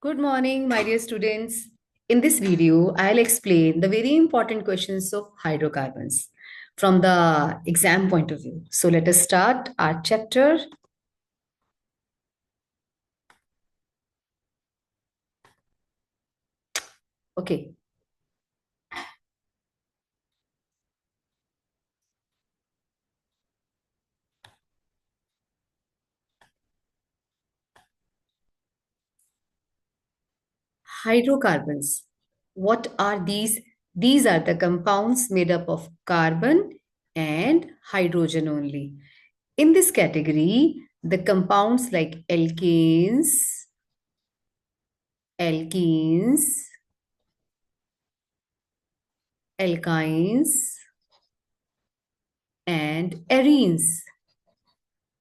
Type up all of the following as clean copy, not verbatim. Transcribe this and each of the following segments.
Good morning, my dear students. In this video, I'll explain the very important questions of hydrocarbons from the exam point of view. So let us start our chapter. Okay. Hydrocarbons. What are these? These are the compounds made up of carbon and hydrogen only. In this category, the compounds like alkenes, alkynes, and arenes.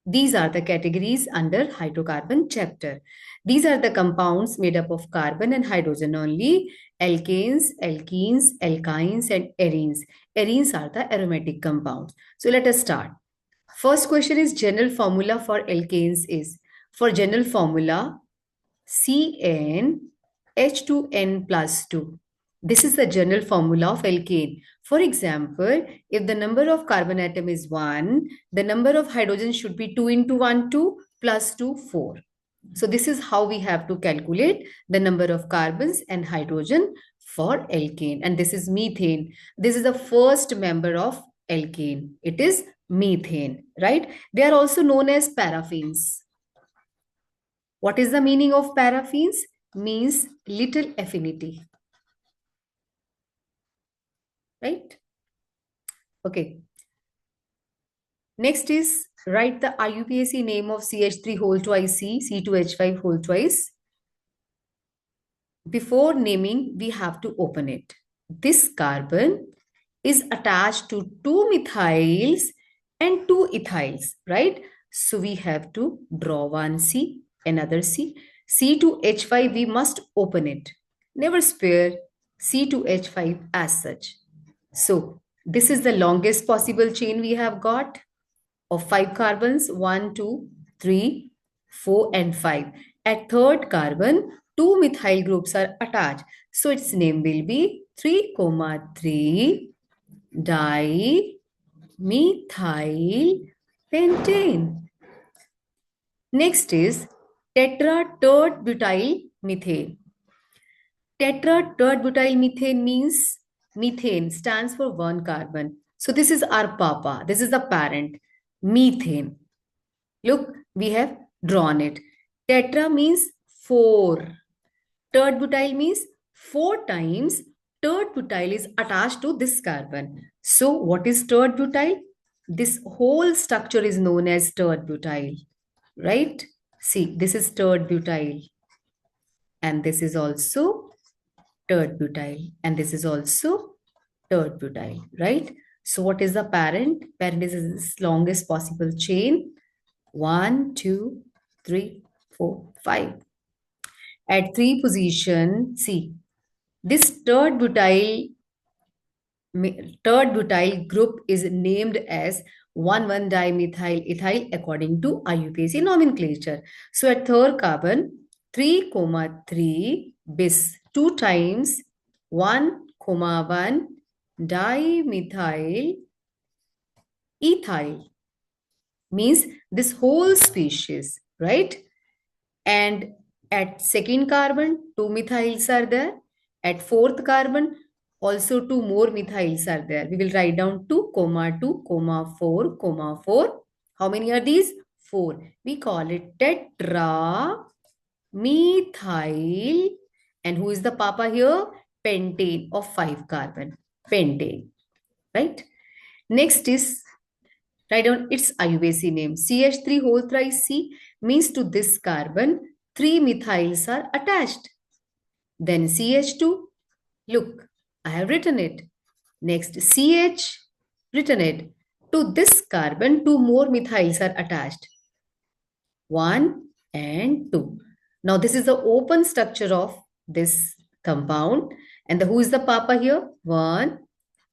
These are the categories under hydrocarbon chapter. These are the compounds made up of carbon and hydrogen only. Alkanes, alkenes, alkynes, and arenes. Arenes are the aromatic compounds. So let us start. First question is general formula for alkanes is, for general formula, CnH2n plus 2. This is the general formula of alkane. For example, if the number of carbon atom is 1, the number of hydrogen should be 2 into 1, 2 plus 2, 4. So this is how we have to calculate the number of carbons and hydrogen for alkane. And this is methane. This is the first member of alkane. It is methane, right? They are also known as paraffins. What is the meaning of paraffins? Means little affinity, right? Okay. Next is write the IUPAC name of CH3 whole twice C, C2H5 whole twice. Before naming, we have to open it. This carbon is attached to two methyls and two ethyls, right? So we have to draw one C, another C. C2H5, we must open it. Never spare C2H5 as such. So this is the longest possible chain we have got of 5 carbons, 1, 2, 3, 4, and 5. At third carbon, 2 methyl groups are attached. So its name will be 3, 3 dimethyl pentane. Next is tetra-tert butyl methane. Tetra-tert butyl methane means methane stands for one carbon. So this is our papa. This is the parent. Methane. Look, we have drawn it. Tetra means 4. Tert butyl means 4 times tert butyl is attached to this carbon. So what is tert butyl? This whole structure is known as tert butyl, right? See, this is tert butyl, and this is also tert butyl, and this is also tert butyl, right? So what is the parent? Parent is this longest possible chain. 1, 2, 3, 4, 5. At 3 position, see, this third butyl group is named as 1,1-dimethyl ethyl according to IUPAC nomenclature. So at third carbon, 3, 3 bis 2 times 1, 1 dimethyl ethyl means this whole species, right? And at second carbon, 2 methyls are there. At fourth carbon, also 2 more methyls are there. We will write down 2, 2, 4, 4. How many are these? 4. We call it tetra methyl. And who is the papa here? Pentane of 5 carbon. Pentane. Right? Next is, write down its IUPAC name. CH3 whole thrice C means to this carbon, 3 methyls are attached. Then CH2, look, I have written it. Next CH, written it. To this carbon, 2 more methyls are attached. 1 and 2. Now this is the open structure of this compound. And who is the papa here? 1,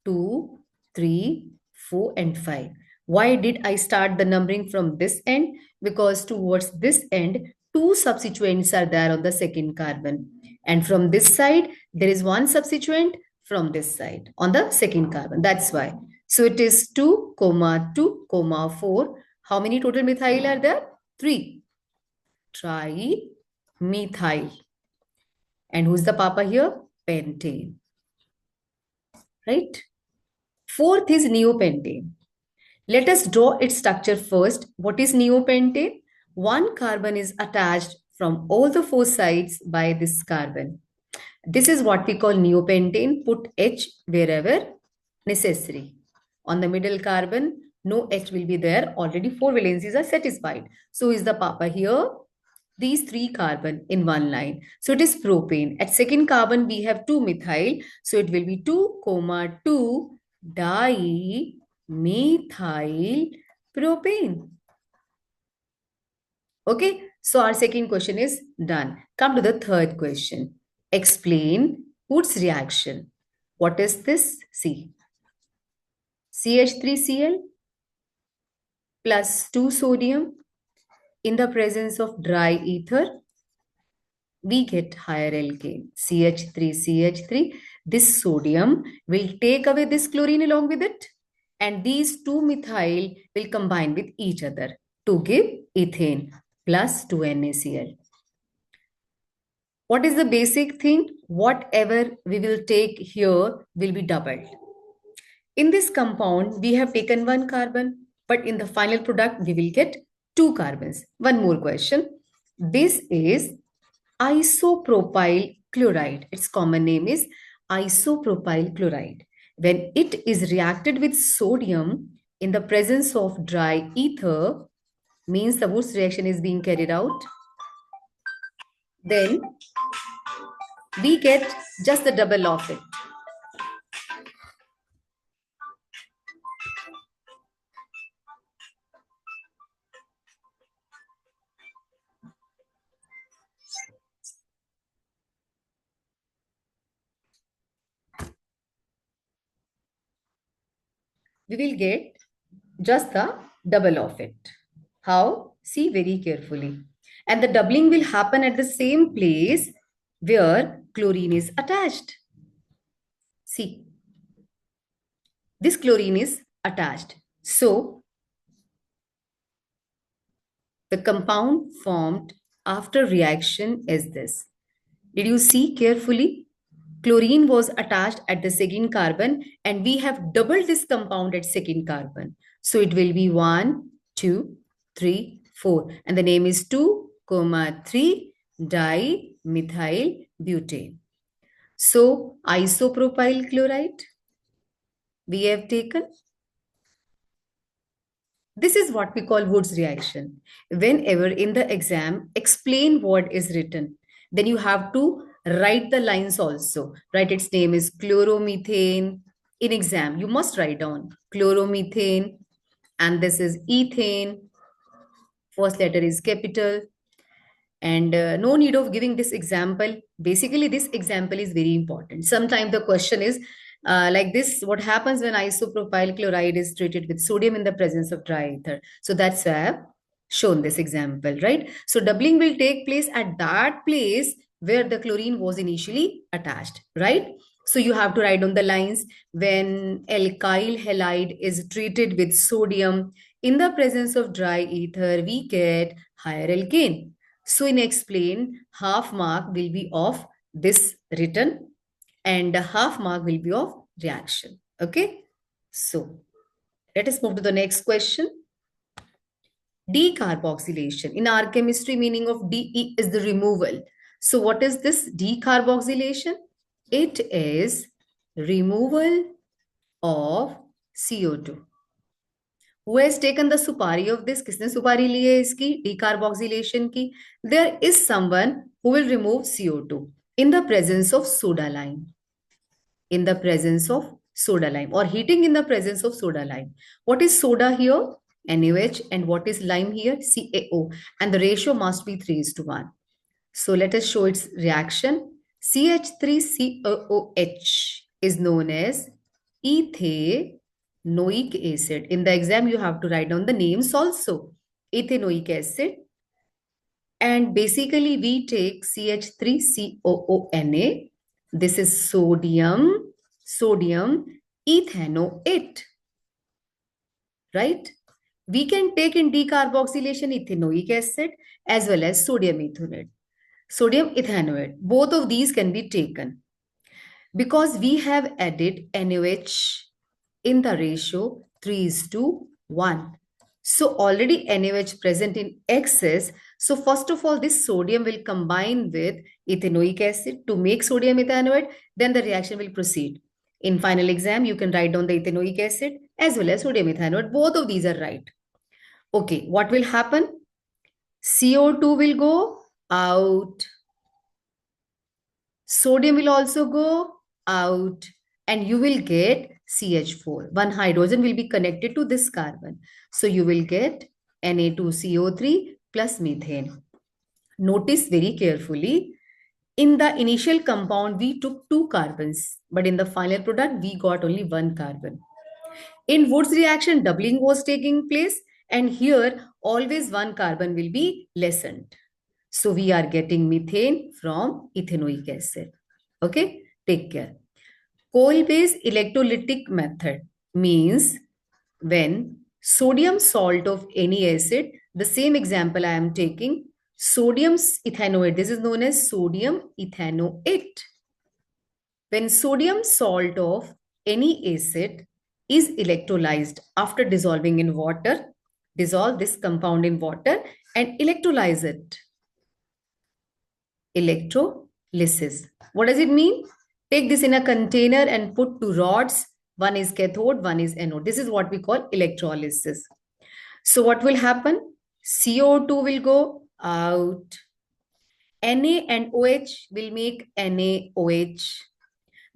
2, 3, 4, and 5. Why did I start the numbering from this end? Because towards this end, 2 two substituents are there on the second carbon. And from this side, there is one substituent from this side on the second carbon. That's why. So it is 2, 2, 4. How many total methyl are there? 3. Trimethyl. And who's the papa here? Pentane. Right? Fourth is neopentane. Let us draw its structure first. What is neopentane? One carbon is attached from all the four sides by this carbon. This is what we call neopentane. Put H wherever necessary. On the middle carbon, no H will be there. Already four valencies are satisfied. So is the papa here. These three carbon in one line. So it is propane. At second carbon, we have 2 methyl. So it will be 2, 2 dimethyl propane. Okay. So our second question is done. Come to the third question. Explain Wood's reaction. What is this? See. CH3Cl plus 2 sodium in the presence of dry ether, we get higher alkane. CH3CH3. This sodium will take away this chlorine along with it, and these two methyl will combine with each other to give ethane plus 2 NaCl. What is the basic thing? Whatever we will take here will be doubled. In this compound, we have taken one carbon, but in the final product, we will get two carbons. One more question. This is isopropyl chloride. Its common name is isopropyl chloride. When it is reacted with sodium in the presence of dry ether, means the Wood's reaction is being carried out, then we get just the double of it. We will get just the double of it. How? See very carefully. And the doubling will happen at the same place where chlorine is attached. See, this chlorine is attached. So, the compound formed after reaction is this. Did you see carefully? Chlorine was attached at the second carbon, and we have doubled this compound at second carbon. So it will be 1, 2, 3, 4. And the name is 2, 3 dimethyl butane. So isopropyl chloride we have taken. This is what we call Wood's reaction. Whenever in the exam, explain what is written, then you have to write the lines also. Write its name is chloromethane. In exam, you must write down chloromethane, and this is ethane. First letter is capital. And no need of giving this example. Basically, this example is very important. Sometimes the question is like this: what happens when isopropyl chloride is treated with sodium in the presence of dry ether? So that's why I've shown this example, right? So doubling will take place at that place where the chlorine was initially attached, right? So you have to write on the lines: when alkyl halide is treated with sodium in the presence of dry ether, we get higher alkane. So in explain, half mark will be of this written and half mark will be of reaction. Okay. So let us move to the next question. Decarboxylation. In our chemistry, meaning of DE is the removal. So what is this decarboxylation? It is removal of CO2. Who has taken the supari of this? किसने सुपारी ली है इसकी decarboxylation की? There is someone who will remove CO2 in the presence of soda lime. In the presence of soda lime, or heating in the presence of soda lime. What is soda here? NaOH. And what is lime here? CaO. And the ratio must be 3:1. So let us show its reaction. CH3COOH is known as ethanoic acid. In the exam, you have to write down the names also. Ethanoic acid. And basically we take CH3COONA. This is sodium ethanoate, right? We can take in decarboxylation ethanoic acid as well as sodium ethanoate, sodium ethanoate. Both of these can be taken because we have added NaOH in the ratio 3:1. So already NaOH present in excess. So first of all, this sodium will combine with ethanoic acid to make sodium ethanoate. Then the reaction will proceed. In final exam, you can write down the ethanoic acid as well as sodium ethanoate. Both of these are right. Okay, what will happen? CO2 will go out. Sodium will also go out and you will get CH4. One hydrogen will be connected to this carbon. So you will get Na2CO3 plus methane. Notice very carefully, in the initial compound, we took two carbons, but in the final product, we got only one carbon. In Wood's reaction, doubling was taking place, and here always one carbon will be lessened. So we are getting methane from ethanoic acid. Okay, take care. Coal-based electrolytic method means when sodium salt of any acid, the same example I am taking, sodium ethanoate, this is known as sodium ethanoate. When sodium salt of any acid is electrolyzed after dissolving in water, dissolve this compound in water and electrolyze it. Electrolysis. What does it mean? Take this in a container and put two rods. One is cathode, one is anode. This is what we call electrolysis. So what will happen? CO2 will go out. Na and OH will make NaOH.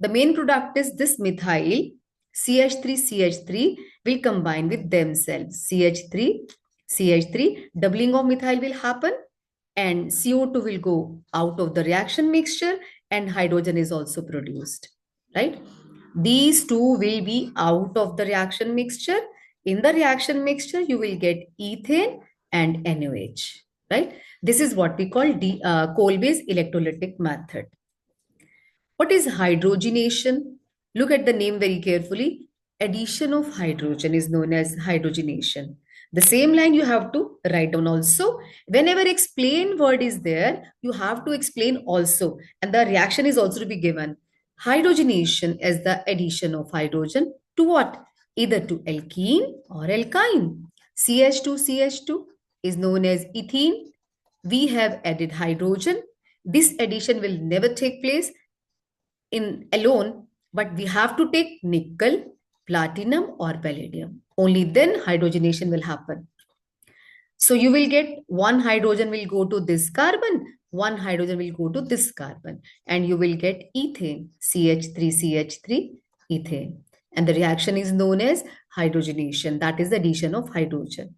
The main product is this methyl. CH3 will combine with themselves. CH3, doubling of methyl will happen and CO2 will go out of the reaction mixture and hydrogen is also produced, right? These two will be out of the reaction mixture. In the reaction mixture, you will get ethane and NaOH, right? This is what we call coal-based electrolytic method. What is hydrogenation? Look at the name very carefully. Addition of hydrogen is known as hydrogenation. The same line you have to write down also. Whenever explain word is there, you have to explain also. And the reaction is also to be given. Hydrogenation is the addition of hydrogen to what? Either to alkene or alkyne. CH2 is known as ethene. We have added hydrogen. This addition will never take place in alone, but we have to take nickel, platinum or palladium. Only then hydrogenation will happen. So you will get one hydrogen will go to this carbon, one hydrogen will go to this carbon, and you will get ethane, CH3, ethane. And the reaction is known as hydrogenation. That is the addition of hydrogen.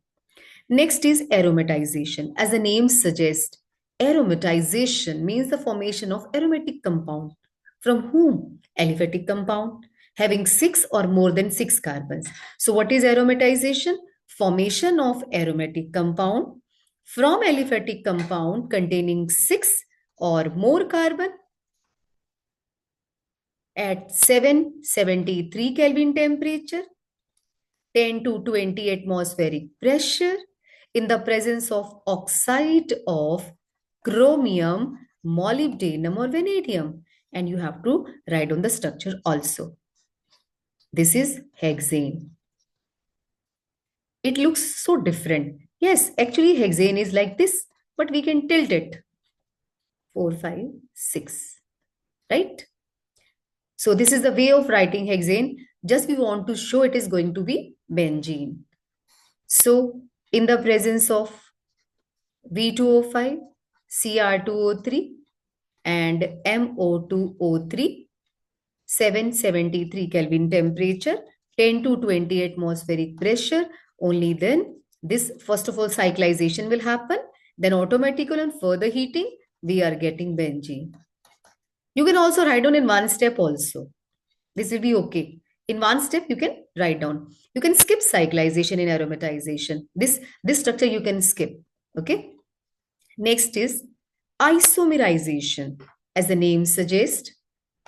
Next is aromatization. As the name suggests, aromatization means the formation of aromatic compound. From whom? Aliphatic compound having 6 or more than 6 carbons. So what is aromatization? Formation of aromatic compound from aliphatic compound containing 6 or more carbon at 773 Kelvin temperature, 10 to 20 atmospheric pressure in the presence of oxide of chromium, molybdenum or vanadium. And you have to write on the structure also. This is hexane. It looks so different. Yes, actually hexane is like this, but we can tilt it. 4, 5, 6, right? So this is the way of writing hexane. Just we want to show it is going to be benzene. So in the presence of V2O5, Cr2O3 and MO2O3, 773 Kelvin temperature, 10 to 20 atmospheric pressure, only then this first of all cyclization will happen, then automatically on further heating, we are getting benzene. You can also write down in one step also. This will be okay. In one step, you can write down. You can skip cyclization in aromatization. This structure you can skip. Okay. Next is isomerization. As the name suggests,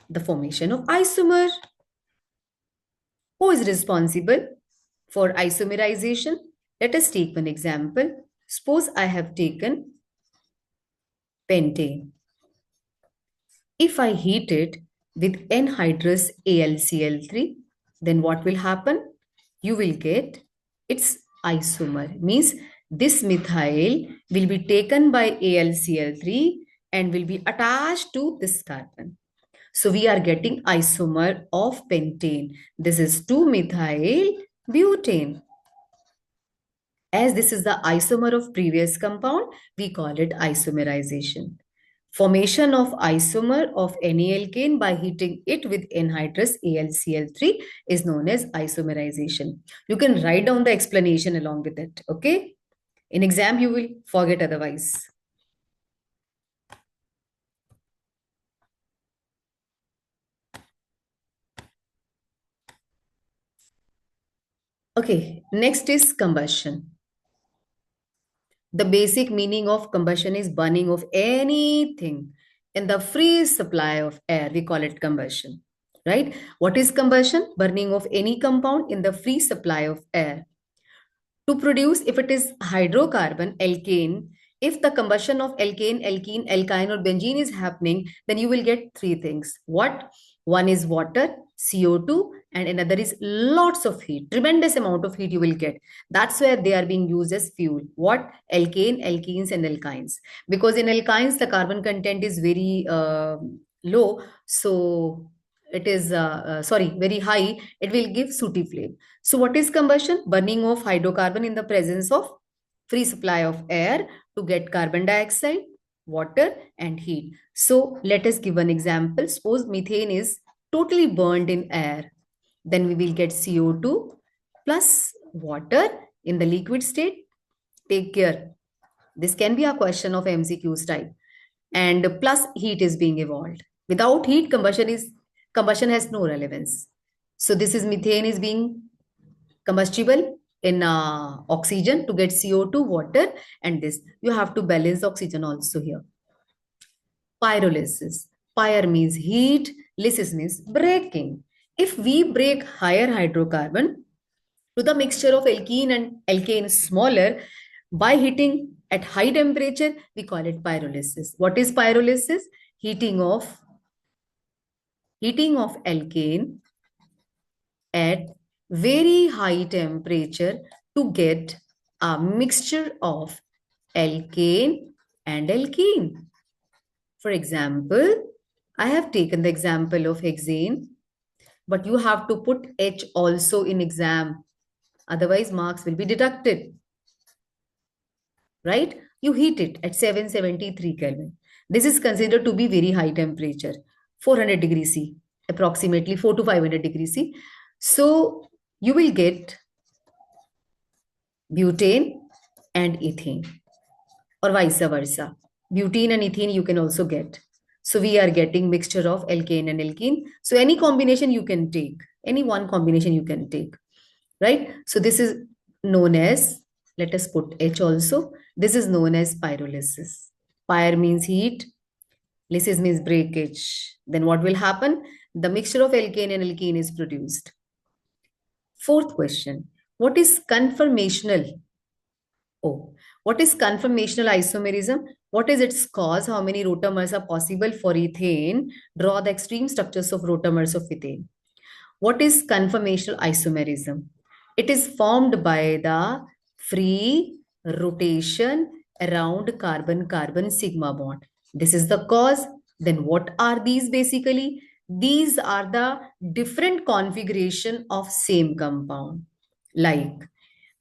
the formation of isomer. Who is responsible for isomerization? Let us take one example. Suppose I have taken pentane. If I heat it with anhydrous AlCl3, then what will happen? You will get its isomer. Means this methyl will be taken by AlCl3 and will be attached to this carbon. So we are getting isomer of pentane. This is 2-methyl butane. As this is the isomer of previous compound, we call it isomerization. Formation of isomer of any alkane by heating it with anhydrous AlCl3 is known as isomerization. You can write down the explanation along with it, okay? In exam, you will forget otherwise. Okay, next is combustion. The basic meaning of combustion is burning of anything in the free supply of air. We call it combustion, right? What is combustion? Burning of any compound in the free supply of air. To produce, if it is hydrocarbon, alkane, if the combustion of alkane, alkene, alkyne, or benzene is happening, then you will get three things. What? One is water, CO2, and another is lots of heat. Tremendous amount of heat you will get. That's where they are being used as fuel. What? Alkane, alkenes, and alkynes. Because in alkynes, the carbon content is very low. So it is, very high. It will give sooty flame. So what is combustion? Burning of hydrocarbon in the presence of free supply of air to get carbon dioxide, water, and heat. So let us give an example. Suppose methane is totally burned in air. Then we will get CO2 plus water in the liquid state. Take care. This can be a question of MCQ type. And plus heat is being evolved. Without heat, combustion has no relevance. So this is methane is being combustible in oxygen to get CO2, water, and this. You have to balance oxygen also here. Pyrolysis. Pyre means heat, lysis means breaking. If we break higher hydrocarbon to the mixture of alkene and alkane smaller by heating at high temperature, we call it pyrolysis. What is pyrolysis? Heating of alkane at very high temperature to get a mixture of alkane and alkene. For example, I have taken the example of hexane, but you have to put H also in exam. Otherwise, marks will be deducted. Right? You heat it at 773 Kelvin. This is considered to be very high temperature, 400 degrees C, approximately 4 to 500 degrees C. So you will get butane and ethane, or vice versa. Butane and ethane you can also get. So we are getting mixture of alkane and alkene. So any combination you can take, any one combination you can take, right? So this is known as, let us put H also. This is known as pyrolysis. Pyre means heat, lysis means breakage. Then what will happen? The mixture of alkane and alkene is produced. Fourth question, what is conformational? Oh, what is conformational isomerism? What is its cause? How many rotamers are possible for ethane? Draw the extreme structures of rotamers of ethane. What is conformational isomerism? It is formed by the free rotation around carbon-carbon sigma bond. This is the cause. Then what are these basically? These are the different configuration of same compound. Like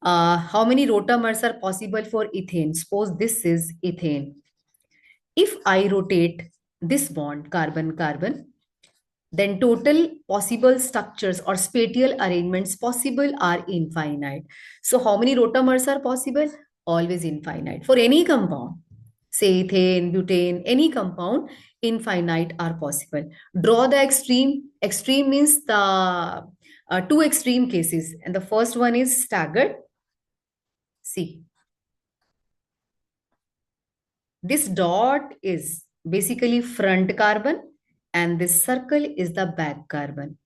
how many rotamers are possible for ethane? Suppose this is ethane. If I rotate this bond, carbon-carbon, then total possible structures or spatial arrangements possible are infinite. So how many rotamers are possible? Always infinite. For any compound, say ethane, butane, any compound, infinite are possible. Draw the extreme. Extreme means the two extreme cases. And the first one is staggered. See, This dot is basically front carbon and this circle is the back carbon.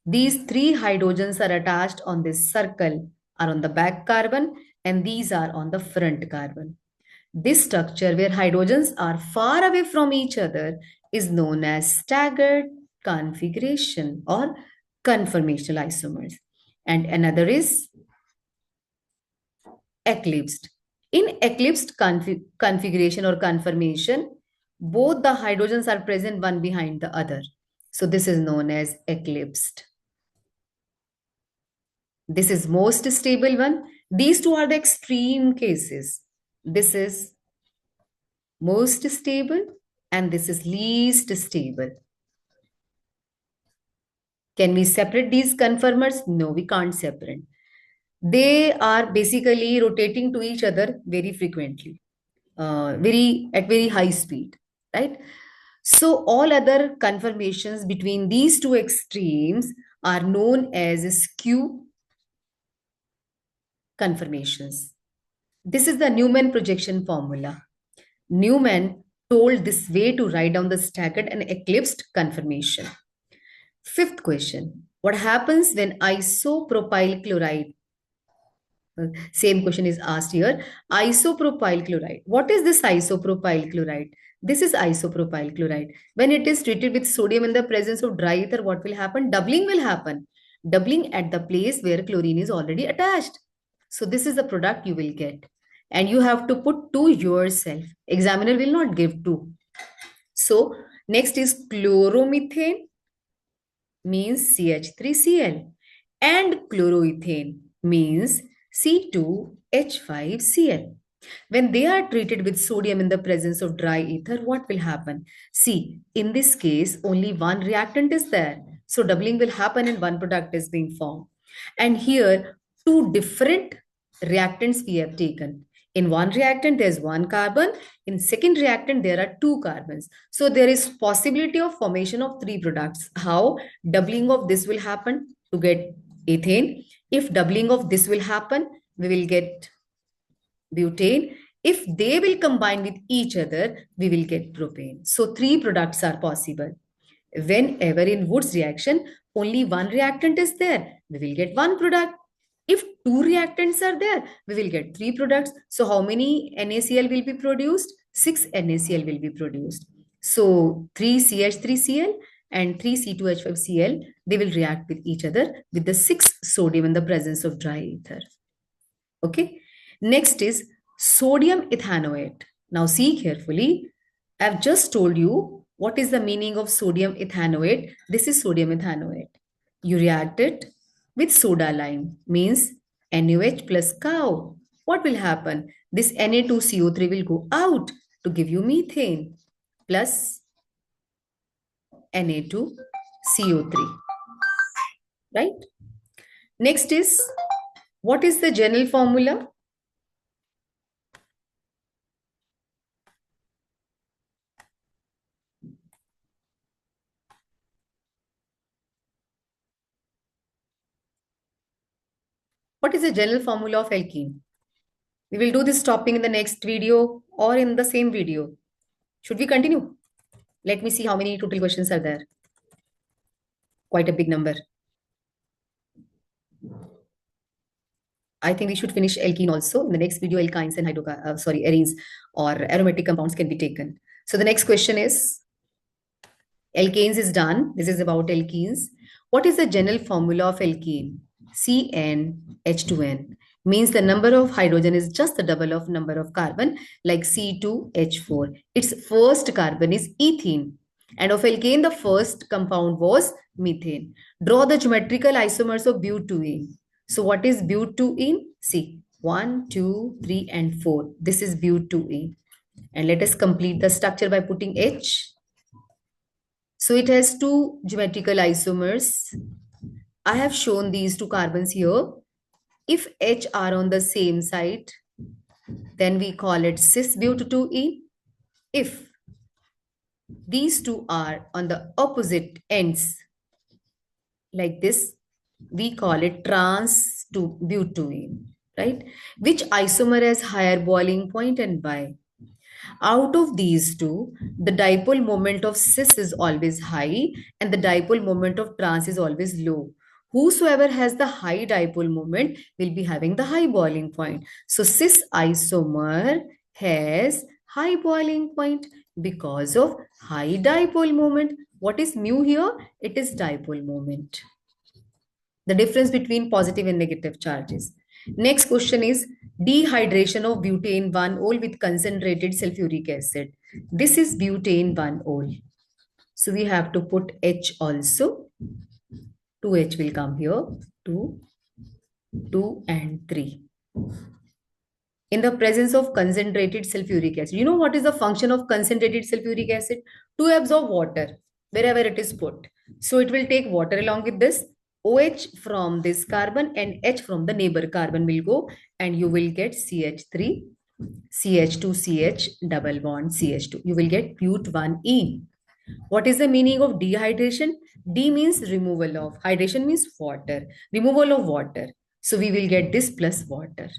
These three hydrogens are attached on this circle are on the back carbon and these are on the front carbon. This structure where hydrogens are far away from each other is known as staggered configuration or conformational isomers. And another is eclipsed. In eclipsed configuration or conformation, both the hydrogens are present one behind the other. So this is known as eclipsed. This is most stable one. These two are the extreme cases. This is most stable and this is least stable. Can we separate these conformers? No, we can't separate. They are basically rotating to each other very frequently, very high speed, right? So all other conformations between these two extremes are known as skew conformations. This is the Newman projection formula. Newman told this way to write down the staggered and eclipsed conformation. Fifth question. What happens when isopropyl chloride? Same question is asked here. Isopropyl chloride. What is this isopropyl chloride? This is isopropyl chloride. When it is treated with sodium in the presence of dry ether, what will happen? Doubling will happen. Doubling at the place where chlorine is already attached. So this is the product you will get. And you have to put 2 yourself. Examiner will not give 2. So next is chloromethane means CH3Cl and chloroethane means C2H5Cl. When they are treated with sodium in the presence of dry ether, what will happen? See, in this case, only one reactant is there. So doubling will happen and one product is being formed. And here, two different reactants we have taken. In one reactant, there's one carbon. In second reactant, there are 2 carbons. So there is possibility of formation of 3 products. How? Doubling of this will happen to get ethane. If doubling of this will happen, we will get butane. If they will combine with each other, we will get propane. So 3 products are possible. Whenever in Wood's reaction, only one reactant is there, we will get one product. If 2 reactants are there, we will get 3 products. So how many NaCl will be produced? 6 NaCl will be produced. So 3 CH3Cl and 3 C2H5Cl, they will react with each other with the 6 sodium in the presence of dry ether. Okay. Next is sodium ethanoate. Now see carefully. I've just told you what is the meaning of sodium ethanoate. This is sodium ethanoate. You react it with soda lime, means NaOH plus cow. What will happen? This Na2CO3 will go out to give you methane plus Na2CO3. Right? Next is, what is the general formula? What is the general formula of alkene? We will do this topic in the next video or in the same video. Should we continue? Let me see how many total questions are there. Quite a big number. I think we should finish alkene also. In the next video, alkynes and arenes or aromatic compounds can be taken. So the next question is, alkanes is done. This is about alkenes. What is the general formula of alkene? CnH2n means the number of hydrogen is just the double of number of carbon, like C2H4. Its first carbon is ethene. And of alkane, the first compound was methane. Draw the geometrical isomers of butene. So what is butene? See, 1, 2, 3, and 4. This is butene. And let us complete the structure by putting H. So it has 2 geometrical isomers. I have shown these 2 carbons here. If H are on the same side, then we call it cis-but2e. If these 2 are on the opposite ends, like this, we call it trans-butene, right? Which isomer has higher boiling point and why? Out of these two, the dipole moment of cis is always high and the dipole moment of trans is always low. Whosoever has the high dipole moment will be having the high boiling point. So cis isomer has high boiling point because of high dipole moment. What is mu here? It is dipole moment, the difference between positive and negative charges. Next question is dehydration of butane 1-ol with concentrated sulfuric acid. This is butane 1-ol. So we have to put H also. 2H will come here. 2, 2 and 3. In the presence of concentrated sulfuric acid. You know what is the function of concentrated sulfuric acid? To absorb water wherever it is put. So it will take water along with this. OH from this carbon and H from the neighbor carbon will go and you will get CH3, CH2, CH double bond CH2. You will get but1e. What is the meaning of dehydration? D means removal of, hydration means water, removal of water. So we will get this plus water.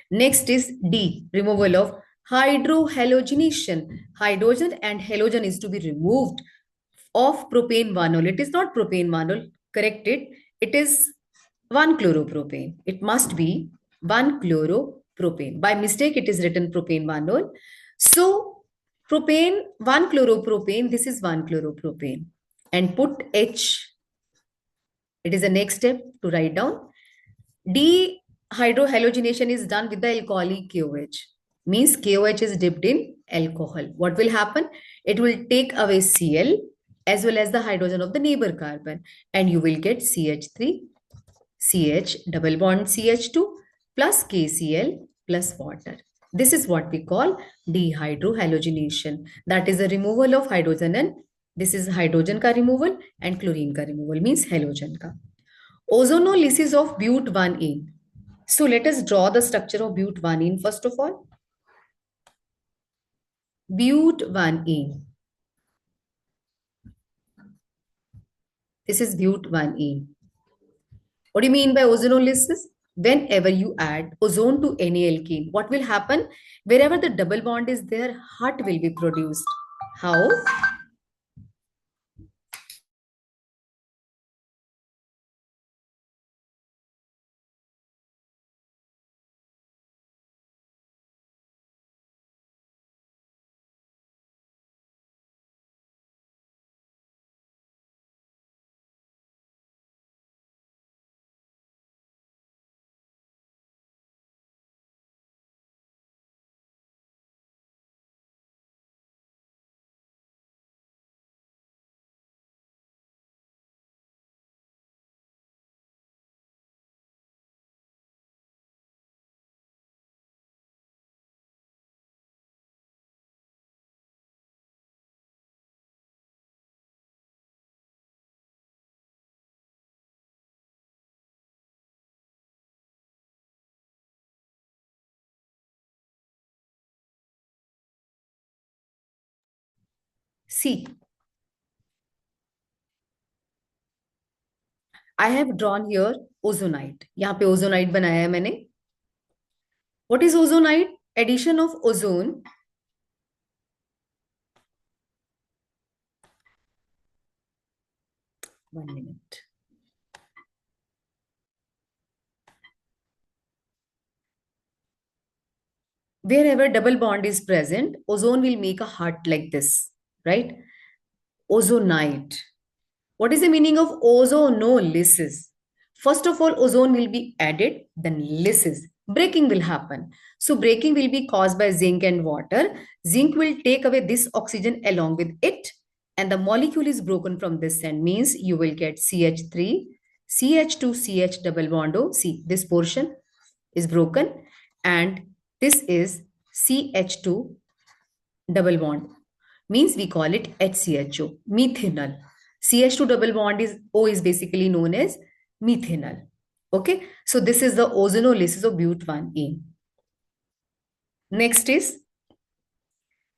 Next is D, removal of hydrohalogenation. Hydrogen and halogen is to be removed of propane 1-ol. It is not propane 1-ol, correct it. It is 1-chloropropane. It must be 1-chloropropane. By mistake, it is written propane 1-ol. So propane 1-chloropropane, this is 1-chloropropane. And put H. It is the next step to write down. Dehydrohalogenation is done with the alcoholic KOH. Means KOH is dipped in alcohol. What will happen? It will take away Cl as well as the hydrogen of the neighbor carbon and you will get CH3, CH double bond CH2 plus KCl plus water. This is what we call dehydrohalogenation. That is the removal of hydrogen and this is hydrogen ka removal and chlorine ka removal means halogen ka. Ozonolysis of but1ene. So let us draw the structure of but1ene first of all. But1ene. This is but1ene. What do you mean by ozonolysis? Whenever you add ozone to any alkene, what will happen? Wherever the double bond is there, heart will be produced. How? See, I have drawn here ozonite. यहाँ पे ozonite बनाया है मैंने. What is ozonite? Addition of ozone. One minute. Wherever double bond is present, ozone will make a heart like this, right? Ozonite. What is the meaning of ozonolysis? First of all, ozone will be added, then lysis. Breaking will happen. So breaking will be caused by zinc and water. Zinc will take away this oxygen along with it, and the molecule is broken from this end. Means you will get CH3, CH2, CH double bond O. See, this portion is broken, and this is CH2 double bond. Means we call it HCHO, methanol. CH2 double bond is O is basically known as methanol. Okay, so this is the ozonolysis of but1ene. Next is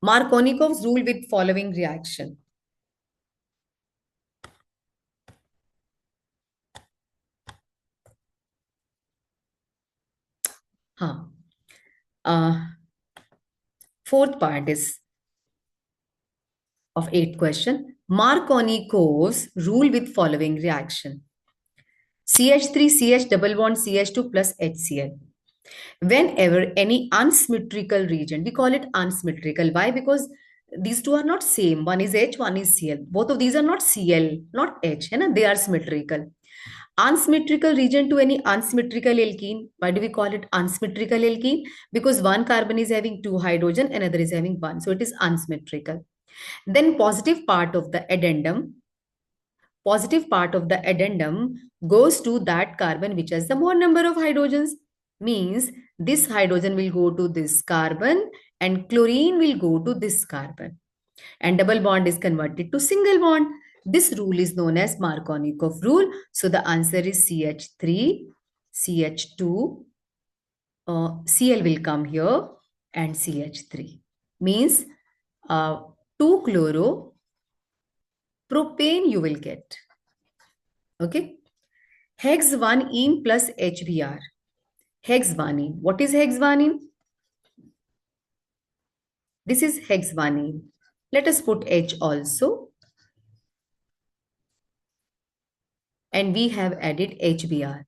Markovnikov's rule with following reaction. हाँ, Fourth part is of eighth question. Marconi-Cove's rule with following reaction. CH3, CH double bond, CH2 plus HCl. Whenever any unsymmetrical region, we call it unsymmetrical. Why? Because these two are not same. One is H, one is Cl. Both of these are not Cl, not H. They are symmetrical. Unsymmetrical region to any unsymmetrical alkene. Why do we call it unsymmetrical alkene? Because one carbon is having two hydrogen, another is having one. So it is unsymmetrical. Then positive part of the addendum goes to that carbon which has the more number of hydrogens. Means this hydrogen will go to this carbon and chlorine will go to this carbon. And double bond is converted to single bond. This rule is known as Marconi-Kove rule. So the answer is CH3, CH2, Cl will come here and CH3. Means 2-chloro propane you will get. Okay. Hex-1-ene plus HBr. Hex-1-ene. What is hex-1-ene? This is hex-1-ene. Let us put H also. And we have added HBr.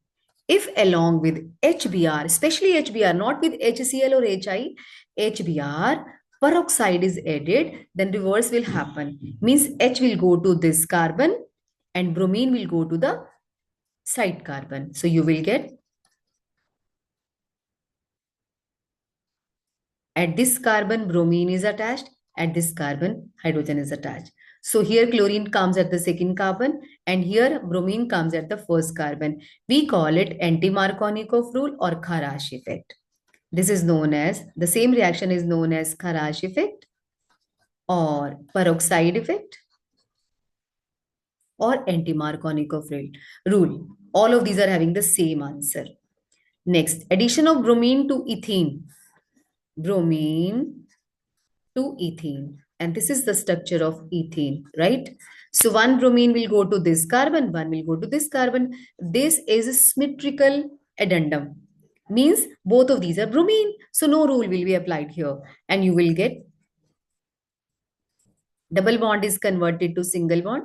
If along with HBr, especially HBr, not with HCl or HI, HBr, peroxide is added, then reverse will happen. Means H will go to this carbon and bromine will go to the side carbon. So you will get at this carbon bromine is attached, at this carbon hydrogen is attached. So here chlorine comes at the second carbon and here bromine comes at the first carbon. We call it anti-Marconi-Kove rule or Kharash effect. This is known as, the same reaction is known as Kharash effect or peroxide effect or anti-Marconi-Kove rule. All of these are having the same answer. Next, addition of bromine to ethene. Bromine to ethene. And this is the structure of ethene, right? So one bromine will go to this carbon, one will go to this carbon. This is a symmetrical addendum. Means both of these are bromine. So no rule will be applied here. And you will get double bond is converted to single bond.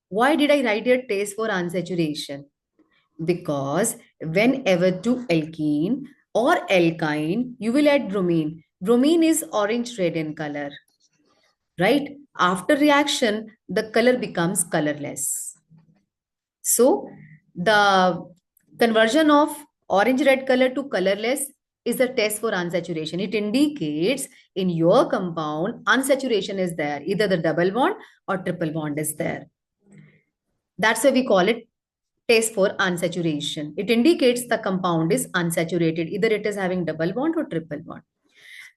Why did I write here test for unsaturation? Because whenever to alkene or alkyne, you will add bromine. Bromine is orange-red in color, right? After reaction, the color becomes colorless. So the conversion of orange-red color to colorless is the test for unsaturation. It indicates in your compound, unsaturation is there. Either the double bond or triple bond is there. That's why we call it test for unsaturation. It indicates the compound is unsaturated. Either it is having double bond or triple bond.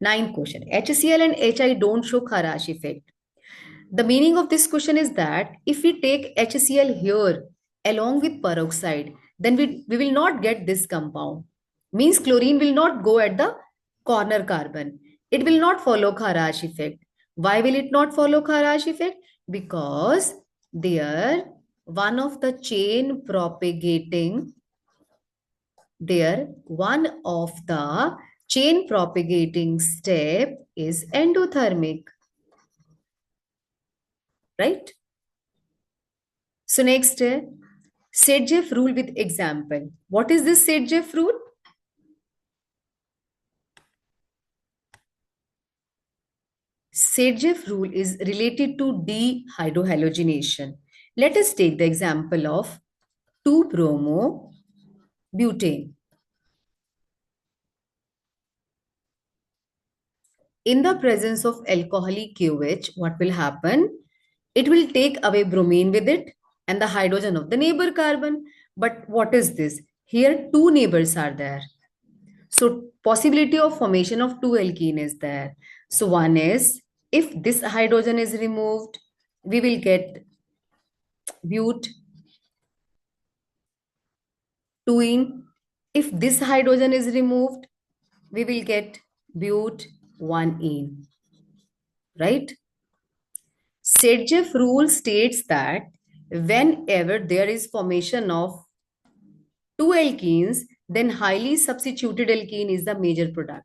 Ninth question. HCl and HI don't show Kharash effect. The meaning of this question is that if we take HCl here along with peroxide, then we will not get this compound. Means chlorine will not go at the corner carbon. It will not follow Kharash effect. Why will it not follow Kharash effect? Because there one of the chain propagating step is endothermic, right? So next, Sedgwick rule with example. What is this Sedgwick rule? Sedgwick rule is related to dehydrohalogenation. Let us take the example of 2-bromo-butane. In the presence of alcoholic KOH, what will happen? It will take away bromine with it and the hydrogen of the neighbor carbon. But what is this? Here two neighbors are there. So possibility of formation of two alkene is there. So one is, if this hydrogen is removed, we will get but 2-ene. If this hydrogen is removed, we will get but 1-ene, right? Sedgwick rule states that whenever there is formation of two alkenes, then highly substituted alkene is the major product.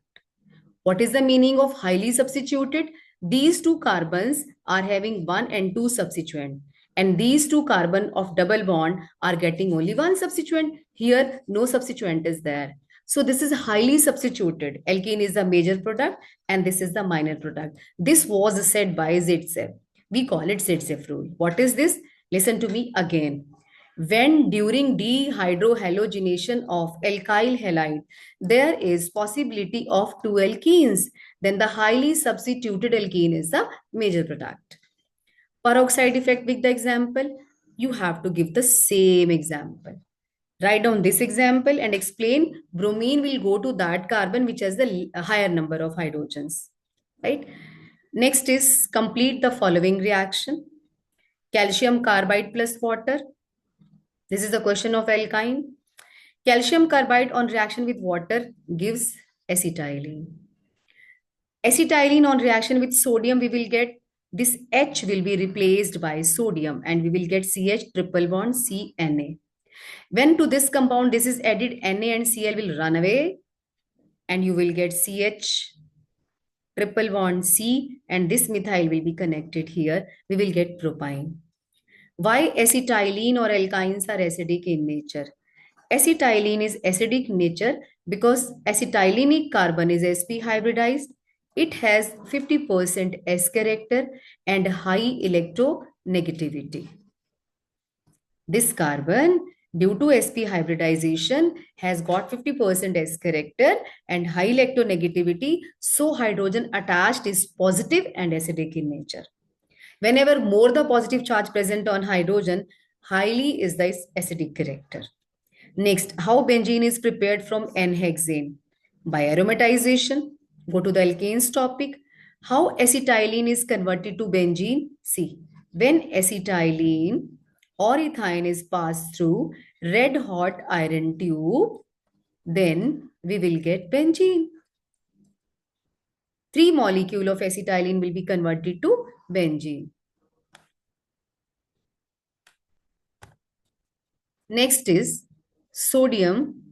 What is the meaning of highly substituted? These two carbons are having one and two substituent, and these two carbon of double bond are getting only one substituent. Here, no substituent is there. So this is highly substituted. Alkene is the major product and this is the minor product. This was said by Zaitsev. We call it Zaitsev rule. What is this? Listen to me again. When during dehydrohalogenation of alkyl halide, there is possibility of two alkenes, then the highly substituted alkene is the major product. Peroxide effect with the example, you have to give the same example. Write down this example and explain bromine will go to that carbon which has the higher number of hydrogens. Right? Next is complete the following reaction. Calcium carbide plus water. This is the question of alkyne. Calcium carbide on reaction with water gives acetylene. Acetylene on reaction with sodium, we will get this H will be replaced by sodium and we will get CH triple bond CNA. When to this compound this is added, Na and Cl will run away and you will get CH triple bond C and this methyl will be connected here. We will get propyne. Why acetylene or alkynes are acidic in nature? Acetylene is acidic nature because acetylenic carbon is sp hybridized. It has 50% S character and high electronegativity. This carbon, due to sp hybridization, has got 50% S character and high electronegativity. So hydrogen attached is positive and acidic in nature. Whenever more the positive charge present on hydrogen, highly is the acidic character. Next, how benzene is prepared from N-hexane? By aromatization. Go to the alkanes topic. How acetylene is converted to benzene? See, when acetylene or ethane is passed through red hot iron tube, then we will get benzene. 3 molecule of acetylene will be converted to benzene. Next is sodium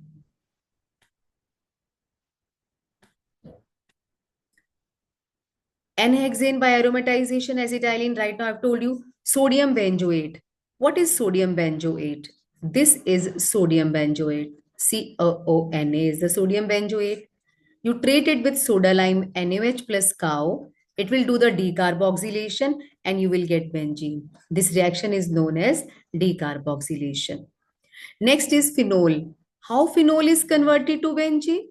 N-hexane by aromatization acetylene. Right now I've told you sodium benzoate. What is sodium benzoate? This is sodium benzoate. COONA is the sodium benzoate. You treat it with soda lime NaOH plus cow. It will do the decarboxylation and you will get benzene. This reaction is known as decarboxylation. Next is phenol. How phenol is converted to benzene?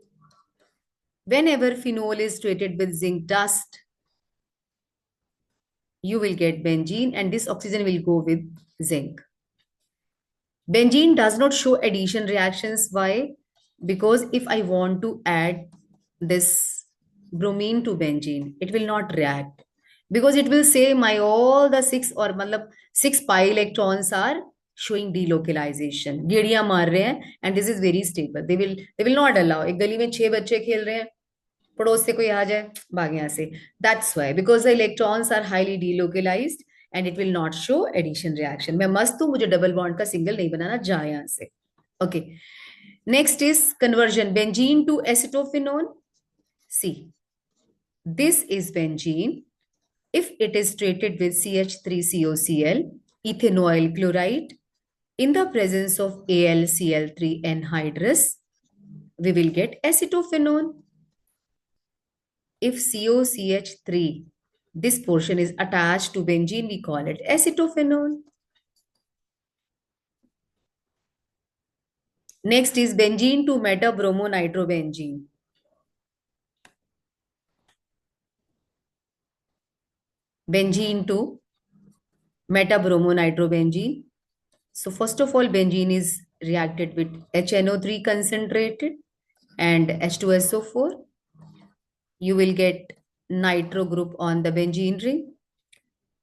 Whenever phenol is treated with zinc dust, you will get benzene and this oxygen will go with zinc. Benzene does not show addition reactions. Why? Because if I want to add this bromine to benzene, it will not react. Because it will say my all the 6 pi electrons are showing delocalization. गेड़ियां मार रहे हैं and this is very stable. They will not allow. एक गली में 6 बच्चे खेल रहे हैं, पड़ोस से कोई आ जाए, भाग यहाँ से. That's why, because the electrons are highly delocalized and it will not show addition reaction. मैं मस्त हूँ, मुझे डबल बॉन्ड का सिंगल नहीं बनाना, जा यहाँ से. Okay. Next is conversion benzene to acetophenone. See, this is benzene. If it is treated with CH3COCl, ethanoyl chloride, in the presence of AlCl3 anhydrous, we will get acetophenone. If COCH3, this portion is attached to benzene, we call it acetophenone. Next is benzene to metabromonitrobenzene. Benzene to metabromonitrobenzene. So first of all, benzene is reacted with HNO3 concentrated and H2SO4. You will get nitro group on the benzene ring.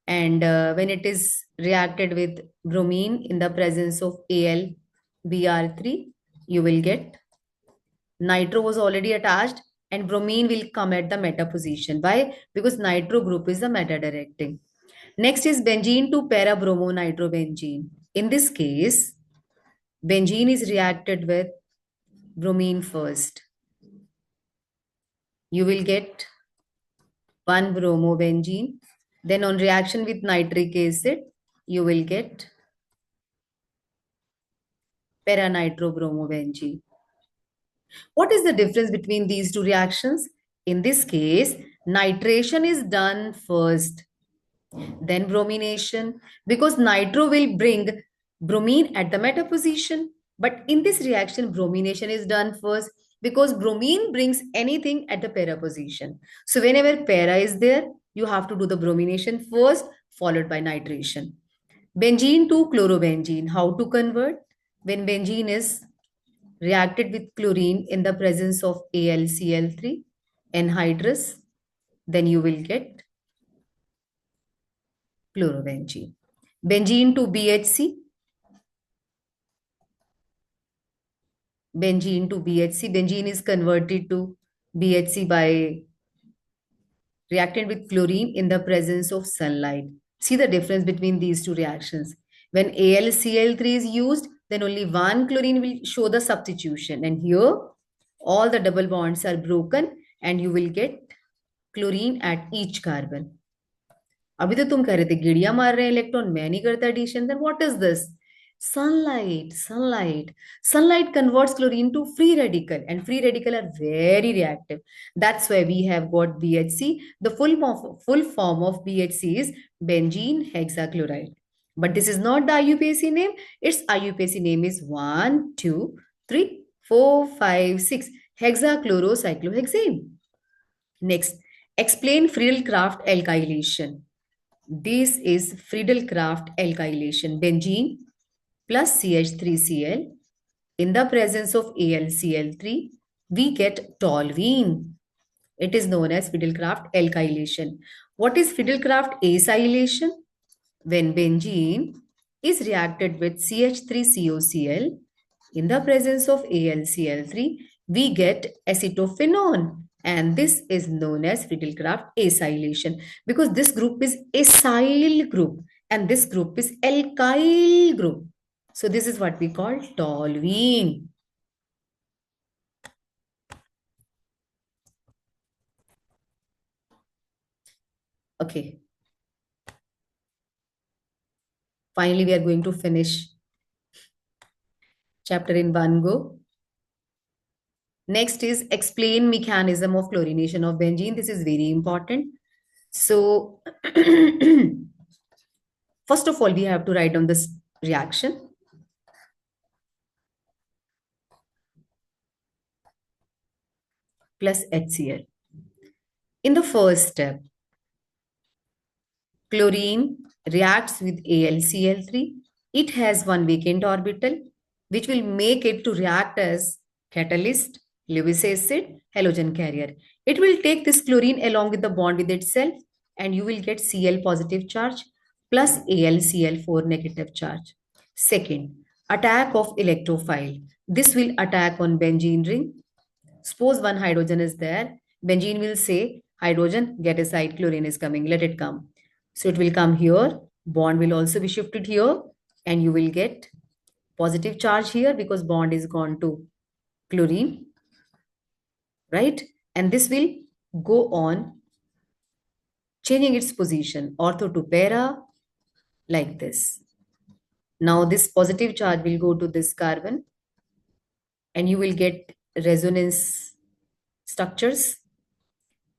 And when it is reacted with bromine in the presence of AlBr3, you will get nitro was already attached and bromine will come at the meta position. Why? Because nitro group is the meta directing. Next is benzene to para-bromonitrobenzene. In this case, benzene is reacted with bromine first. you will get 1 bromobenzene. Then on reaction with nitric acid, you will get para-nitrobromobenzene. What is the difference between these two reactions? In this case, nitration is done first, then bromination, because nitro will bring bromine at the meta position. But in this reaction, bromination is done first because bromine brings anything at the para position. So whenever para is there, you have to do the bromination first, followed by nitration. Benzene to chlorobenzene. How to convert? When benzene is reacted with chlorine in the presence of AlCl3 anhydrous, then you will get chlorobenzene. Benzene to BHC, benzene to BHC. Benzene is converted to BHC by reactant with chlorine in the presence of sunlight. See the difference between these two reactions. When AlCl3 is used, then only one chlorine will show the substitution. And here, all the double bonds are broken and you will get chlorine at each carbon. अभी तो तुम कह रहे थे गिड़िया मार रहे हैं electron मैं नहीं करता addition then what is this sunlight converts chlorine to free radical and free radical are very reactive. That's why we have got BHC. The full form of BHC is benzene hexachloride, but this is not the IUPAC name. Its IUPAC name is 1 2 3 4 5 6 hexachlorocyclohexane. Next, explain Friedel-Crafts alkylation. This is Friedel-Crafts alkylation. Benzene plus CH3Cl in the presence of AlCl3, we get toluene. It is known as Friedel-Crafts alkylation. What is Friedel-Crafts acylation? When benzene is reacted with CH3COCl in the presence of AlCl3, we get acetophenone. And this is known as Friedel-Crafts acylation because this group is acyl group and this group is alkyl group. So this is what we call toluene. Okay. Finally, we are going to finish chapter in one go. Next is explain mechanism of chlorination of benzene. This is very important. So first of all, we have to write down this reaction. Plus HCl. In the first step, chlorine reacts with AlCl3. It has one vacant orbital, which will make it to react as catalyst, Lewis acid, halogen carrier. It will take this chlorine along with the bond with itself, and you will get Cl positive charge plus AlCl4 negative charge. Second, attack of electrophile. This will attack on benzene ring. Suppose one hydrogen is there. Benzene will say, hydrogen, get aside, chlorine is coming, let it come. So it will come here. Bond will also be shifted here. And you will get positive charge here because bond is gone to chlorine. Right? And this will go on changing its position, ortho to para, like this. Now this positive charge will go to this carbon. And you will get resonance structures.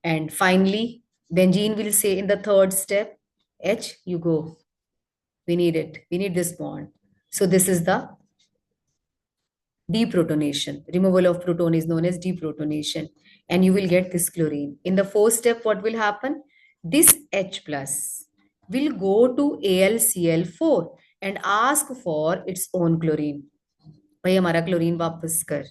And finally, benzene will say in the third step, H, you go. We need it. We need this bond. So this is the deprotonation. Removal of proton is known as deprotonation. And you will get this chlorine. In the fourth step, what will happen? This H plus will go to AlCl4 and ask for its own chlorine. भाई हमारा chlorine वापस कर.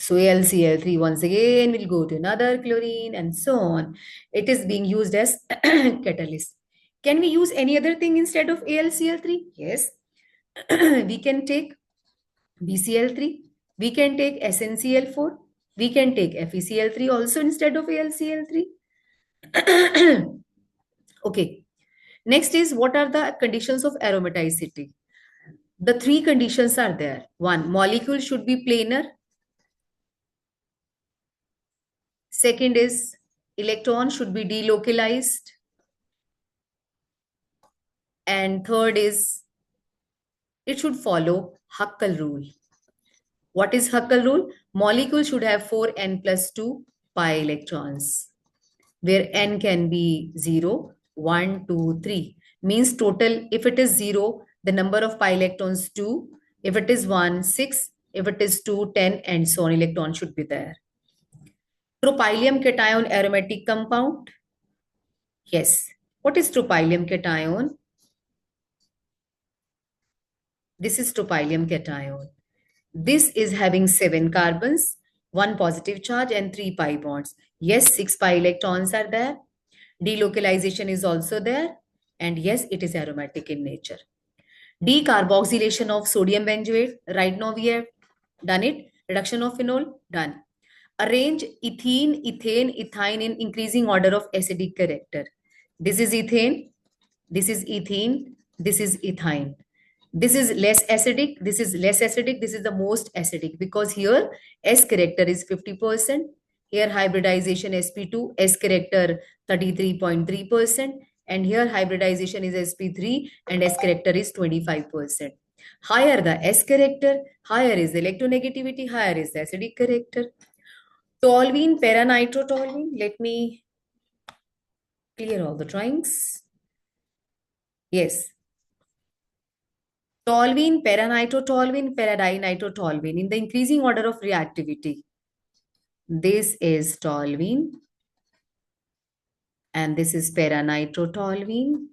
So AlCl3 once again will go to another chlorine and so on. It is being used as catalyst. Can we use any other thing instead of AlCl3? Yes. We can take BCl3. We can take SnCl4. We can take FeCl3 also instead of AlCl3. Okay. Next is what are the conditions of aromaticity? The three conditions are there. One, molecule should be planar. Second is electron should be delocalized. And third is it should follow Huckel rule. What is Huckel rule? Molecule should have 4n plus 2 pi electrons, where n can be 0, 1, 2, 3. Means total, if it is 0, the number of pi electrons 2. If it is 1, 6. If it is 2, 10, and so on, electron should be there. Tropylium cation aromatic compound. Yes. What is tropylium cation? This is tropylium cation. This is having 7 carbons, 1 positive charge and 3 pi bonds. Yes, 6 pi electrons are there. Delocalization is also there. And yes, it is aromatic in nature. Decarboxylation of sodium benzoate. Right now we have done it. Reduction of phenol, done. Arrange ethene, ethane, ethyne in increasing order of acidic character. This is ethane, this is ethene, this is ethyne. This is less acidic, this is less acidic, this is the most acidic because here S character is 50%. Here hybridization sp2, S character 33.3%. And here hybridization is sp3 and S character is 25%. Higher the S character, higher is the electronegativity, higher is the acidic character. Toluene, para-nitrotoluene. Let me clear all the drawings. Yes. Toluene, para-nitrotoluene, para-dinitrotoluene. In the increasing order of reactivity. This is toluene. And this is para-nitrotoluene.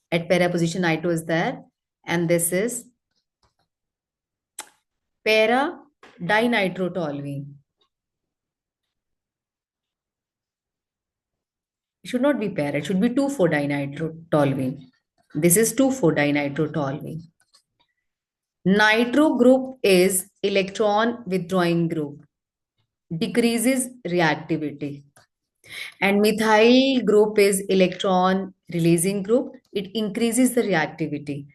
At para position, nitro is there. And this is para-dinitrotoluene. It should not be para, it should be 2,4-dinitrotoluene. This is 2,4-dinitrotoluene. Nitro group is electron withdrawing group, decreases reactivity. And methyl group is electron releasing group, it increases the reactivity.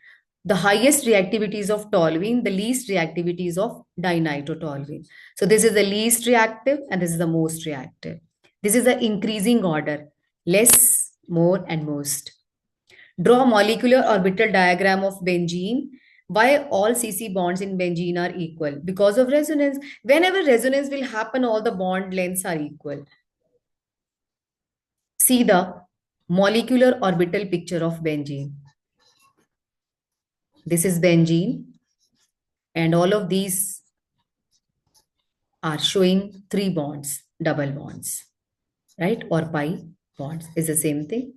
The highest reactivity is of toluene, the least reactivity is of dinitrotoluene. So this is the least reactive and this is the most reactive. This is the increasing order, less, more, and most. Draw molecular orbital diagram of benzene. Why all CC bonds in benzene are equal? Because of resonance. Whenever resonance will happen, all the bond lengths are equal. See the molecular orbital picture of benzene. This is benzene. And all of these are showing 3 bonds, double bonds, right? Or pi bonds is the same thing.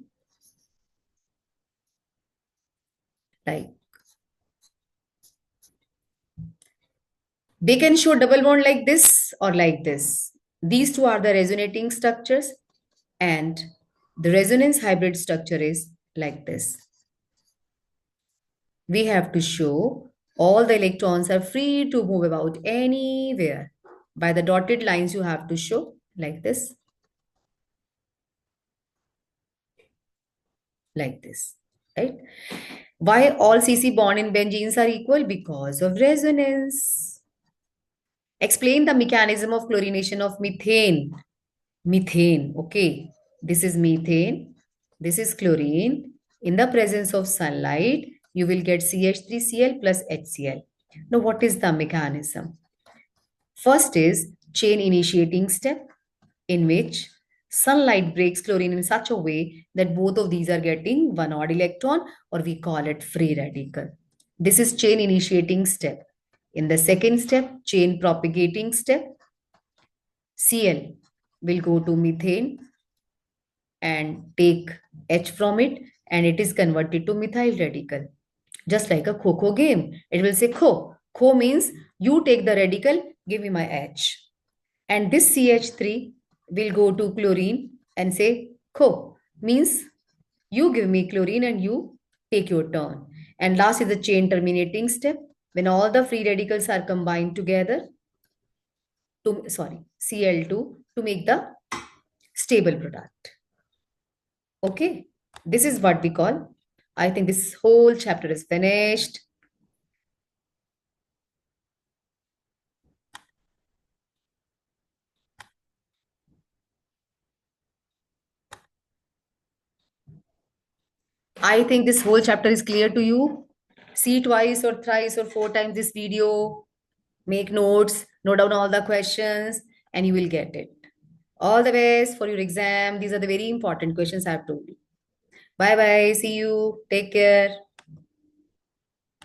Like they can show double bond like this or like this. These two are the resonating structures and the resonance hybrid structure is like this. We have to show all the electrons are free to move about anywhere. By the dotted lines, you have to show like this. Like this, right? Why all CC bond in benzenes are equal? Because of resonance. Explain the mechanism of chlorination of methane. Methane, okay. This is methane. This is chlorine. In the presence of sunlight, you will get CH3Cl plus HCl. Now, what is the mechanism? First is chain initiating step, in which sunlight breaks chlorine in such a way that both of these are getting one odd electron, or we call it free radical. This is chain initiating step. In the second step, chain propagating step, Cl will go to methane and take H from it, and it is converted to methyl radical. Just like a Kho game. It will say Kho. Kho means you take the radical, give me my H. And this CH3 will go to chlorine and say Kho. Means you give me chlorine and you take your turn. And last is the chain terminating step. When all the free radicals are combined together, Cl2 to make the stable product. Okay, this is what we call. I think this whole chapter is finished. I think this whole chapter is clear to you. See twice or thrice or four times this video, make notes, note down all the questions, and you will get it. All the best for your exam. These are the very important questions I have told you. Bye bye. See you. Take care.